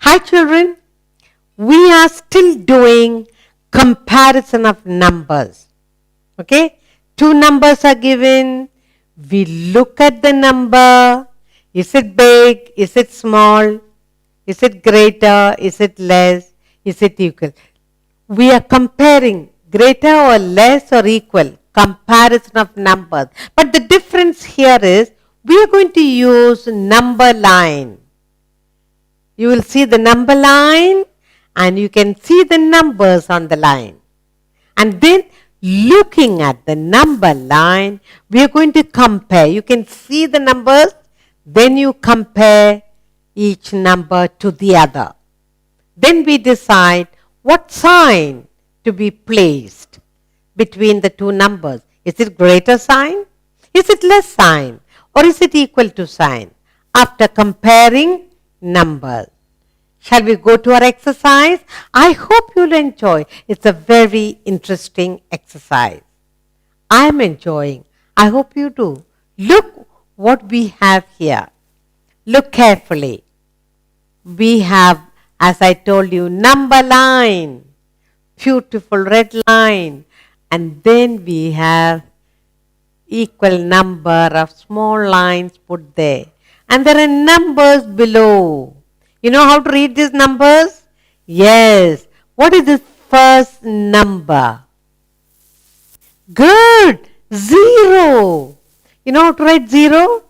Hi children, we are still doing comparison of numbers. Okay, two numbers are given. We look at the number. Is it big? Is it small? Is it greater? Is it less? Is it equal? We are comparing greater or less or equal. Comparison of numbers. But the difference here is we are going to use number line. You will see the number line and you can see the numbers on the line. And then looking at the number line, we are going to compare. You can see the numbers, then you compare each number to the other. Then we decide what sign to be placed between the two numbers. Is it greater sign? Is it less sign? Or is it equal to sign? After comparing numbers. Shall we go to our exercise? I hope you'll enjoy. It's a very interesting exercise. I am enjoying. I hope you do. Look what we have here. Look carefully. We have, as I told you, number line. Beautiful red line. And then we have equal number of small lines put there. And there are numbers below. You know how to read these numbers? Yes. What is the first number? Good. 0. You know how to write 0?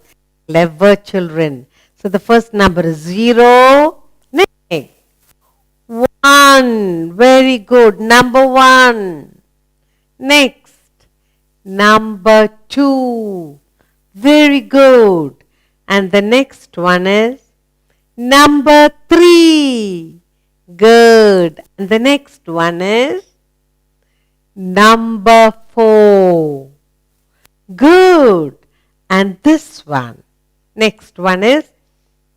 Clever children. So the first number is 0. Next. 1. Very good. Number 1. Next. Number 2. Very good. And the next one is number 3. Good. And the next one is number 4. Good. And this one. Next one is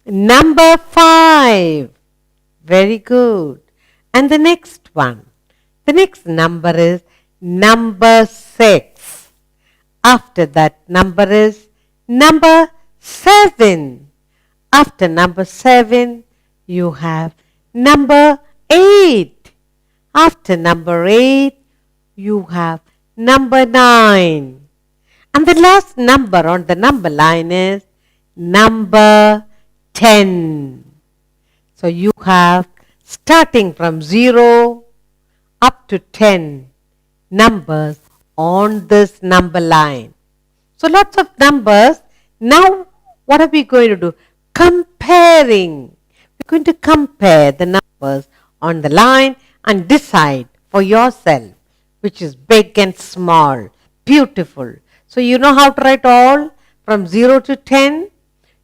number 5. Very good. And the next one. The next number is number 6. After that number is number 7. After number 7, you have number 8. After number 8, you have number 9. And the last number on the number line is number 10. So you have, starting from 0 up to 10 numbers on this number line. So lots of numbers. Now what are we going to do? Comparing. We're going to compare the numbers on the line and decide for yourself which is big and small. Beautiful. So you know how to write all from 0 to 10.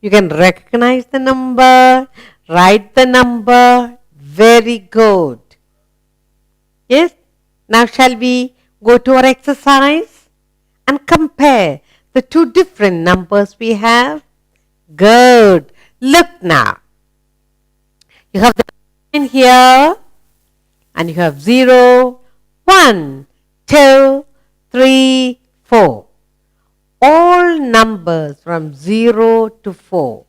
You can recognize the number, write the number. Very good. Yes? Now shall we go to our exercise and compare the two different numbers we have? Good. Look now. You have the line here and you have 0, 1, 2, 3, 4. All numbers from 0 to 4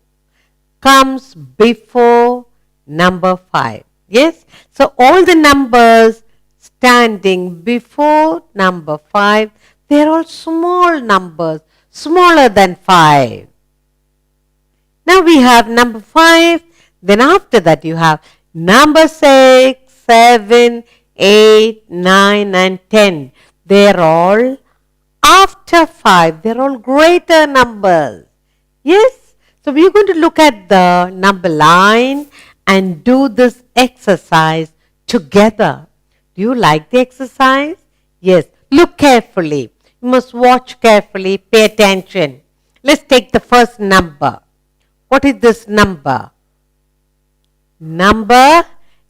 comes before number 5. Yes? So all the numbers standing before number 5, they are all small numbers, smaller than 5. Now we have number 5, then after that you have number 6, 7, 8, 9 and 10. They are all after 5. They are all greater numbers. Yes? So we are going to look at the number line and do this exercise together. Do you like the exercise? Yes. Look carefully. You must watch carefully. Pay attention. Let's take the first number. What is this number? Number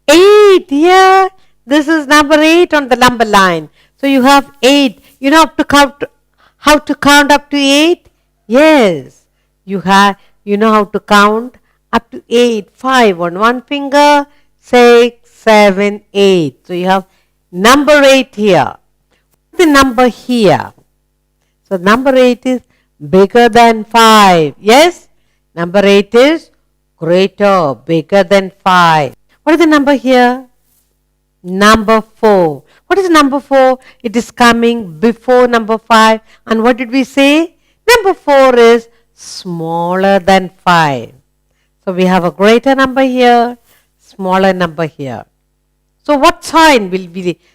8. Yeah, this is number 8 on the number line. So you have 8. You know how to count up to 8? Yes. You know how to count up to 8. 5 on one finger, 6, 7, 8. So you have number 8 here. What's the number here? So number 8 is bigger than 5. Yes? Number 8 is greater, bigger than 5. What is the number here? Number 4. What is number 4? It is coming before number 5. And what did we say? Number 4 is smaller than 5. So we have a greater number here, smaller number here. So what sign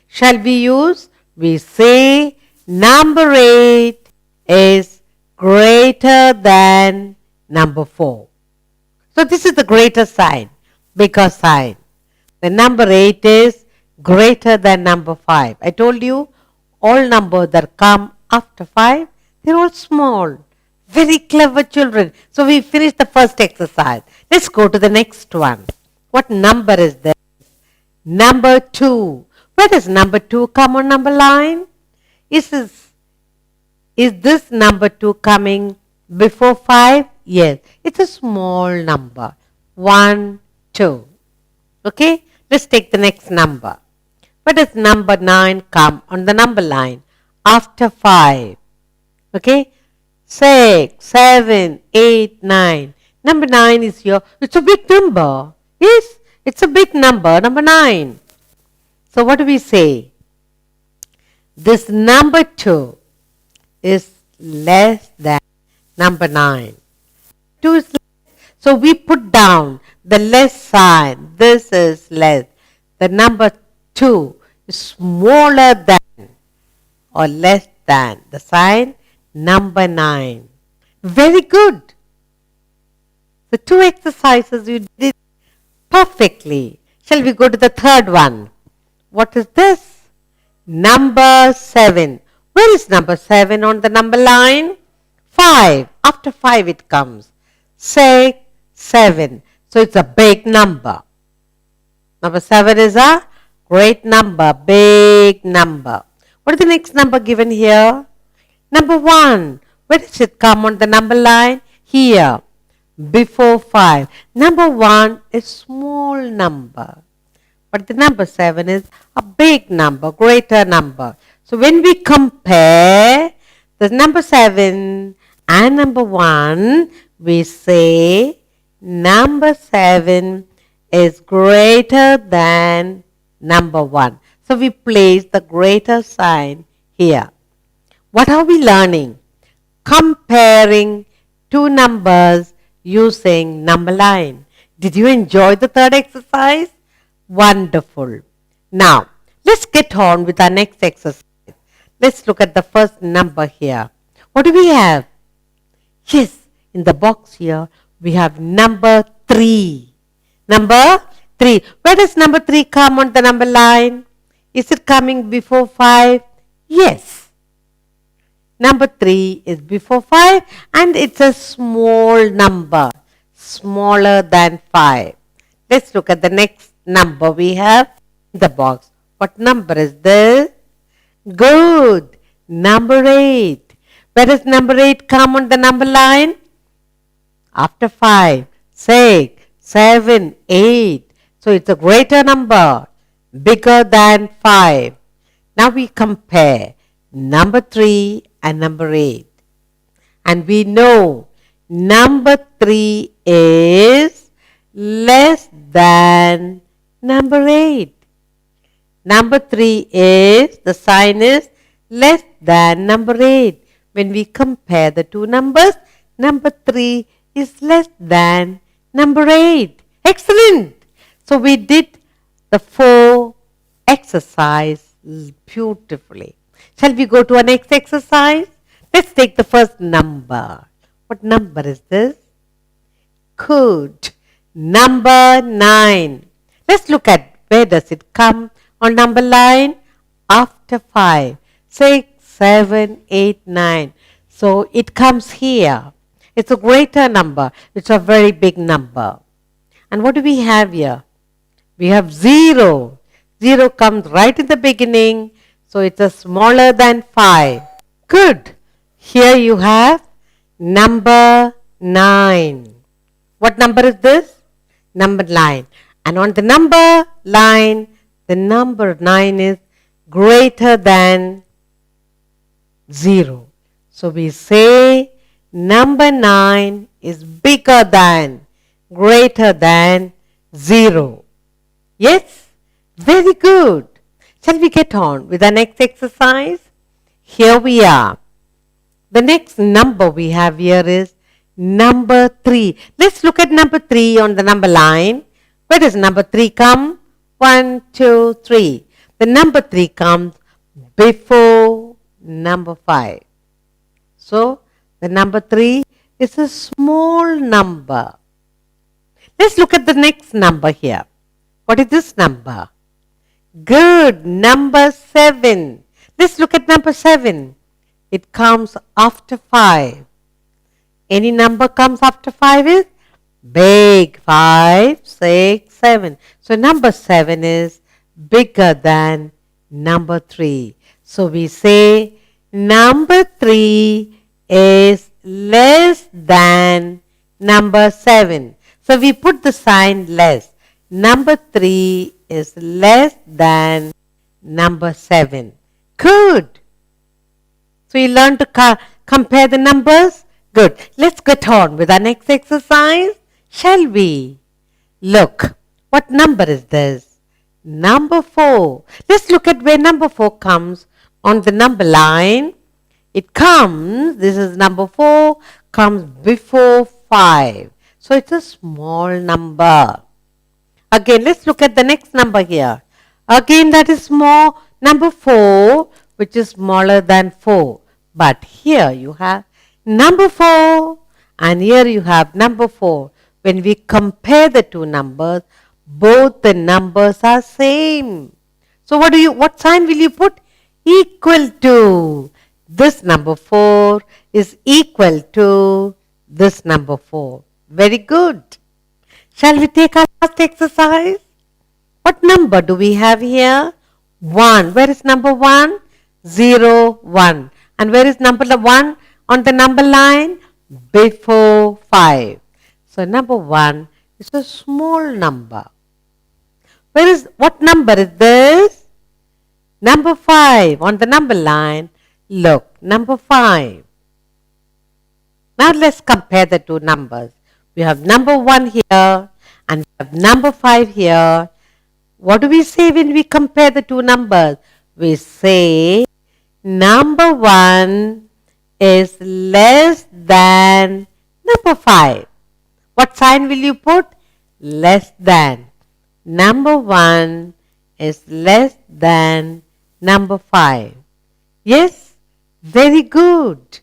shall we use? We say number 8 is greater than number 4. So this is the greater sign, bigger sign. The number 8 is greater than number 5. I told you all numbers that come after 5, they're all small. Very clever children. So we finished the first exercise. Let's go to the next one. What number is this? Number 2. Where does number 2 come on number line? Is this number 2 coming before 5? Yes. It's a small number. 1, 2. Okay? Let's take the next number. Where does number 9 come on the number line? After 5. Okay? 6, 7, 8, 9. Number 9 is here. It's a big number. Yes, it's a big number. Number 9. So what do we say? This number 2 is less than number 9. 2 is less. So we put down the less sign. This is less. The number 2 is smaller than or less than the sign number 9. Very good. The 2 exercises you did perfectly. Shall we go to the third one? What is this? Number 7. Where is number 7 on the number line? 5. After 5 it comes. 6, 7. So it's a big number. Number 7 is a great number, big number. What is the next number given here? Number 1. Where does it come on the number line? Here. Before 5. Number 1 is small number. But the number 7 is a big number, greater number. So when we compare the number 7 and number 1, we say number 7 is greater than number 1. So we place the greater sign here. What are we learning? Comparing two numbers using number line. Did you enjoy the third exercise? Wonderful. Now, let's get on with our next exercise. Let's look at the first number here. What do we have? Yes, in the box here, we have number 3. Number 3. Where does number 3 come on the number line? Is it coming before 5? Yes. Number 3 is before 5 and it's a small number, smaller than 5. Let's look at the next number we have in the box. What number is this? Good. Number 8. Where does number 8 come on the number line? After 5, 6, 7, 8. So it's a greater number, bigger than 5. Now we compare number 3 and number 8. And we know number 3 is less than number 8. Number 3 is, the sign is less than number 8. When we compare the two numbers, number 3 is less than number 8. Excellent. So we did the 4 exercise beautifully. Shall we go to our next exercise? Let's take the first number. What number is this? Good. Number 9. Let's look at where does it come on number line? After 5, 6, 7, 8, 9. So it comes here. It's a greater number. It's a very big number. And what do we have here? We have 0. 0 comes right in the beginning. So it's a smaller than 5. Good. Here you have number 9. What number is this? Number 9. And on the number line, the number 9 is greater than 0. So we say number 9 is bigger than, greater than 0. Yes? Very good. Shall we get on with the next exercise? Here we are. The next number we have here is number 3. Let's look at number 3 on the number line. Where does number 3 come? 1, 2, 3. The number 3 comes before number 5. So, the number 3 is a small number. Let's look at the next number here. What is this number? Good, number 7. Let's look at number 7. It comes after 5. Any number comes after 5 is big. 5, 6, 7. So number 7 is bigger than number 3. So we say number 3 is less than number 7. So we put the sign less. Number 3 is less than number 7. Good. So you learn to compare the numbers? Good. Let's get on with our next exercise. Shall we? Look, what number is this? Number 4. Let's look at where number 4 comes on the number line. It comes, this is number 4, comes before 5. So it's a small number. Again, let's look at the next number here. Again, that is small, number 4, which is smaller than 4. But here you have number 4 and here you have number 4. When we compare the two numbers, both the numbers are same. So what sign will you put? Equal to. This number 4 is equal to this number 4. Very good. Shall we take our last exercise? What number do we have here? 1. Where is number 1? 0, 1. And where is number 1 on the number line? Before 5. So number 1 is a small number. What number is this? Number 5 on the number line. Look, number 5. Now let's compare the two numbers. We have number 1 here and we have number 5 here. What do we say when we compare the two numbers? We say number 1 is less than number 5. What sign will you put? Less than. Number 1 is less than number 5. Yes? Very good.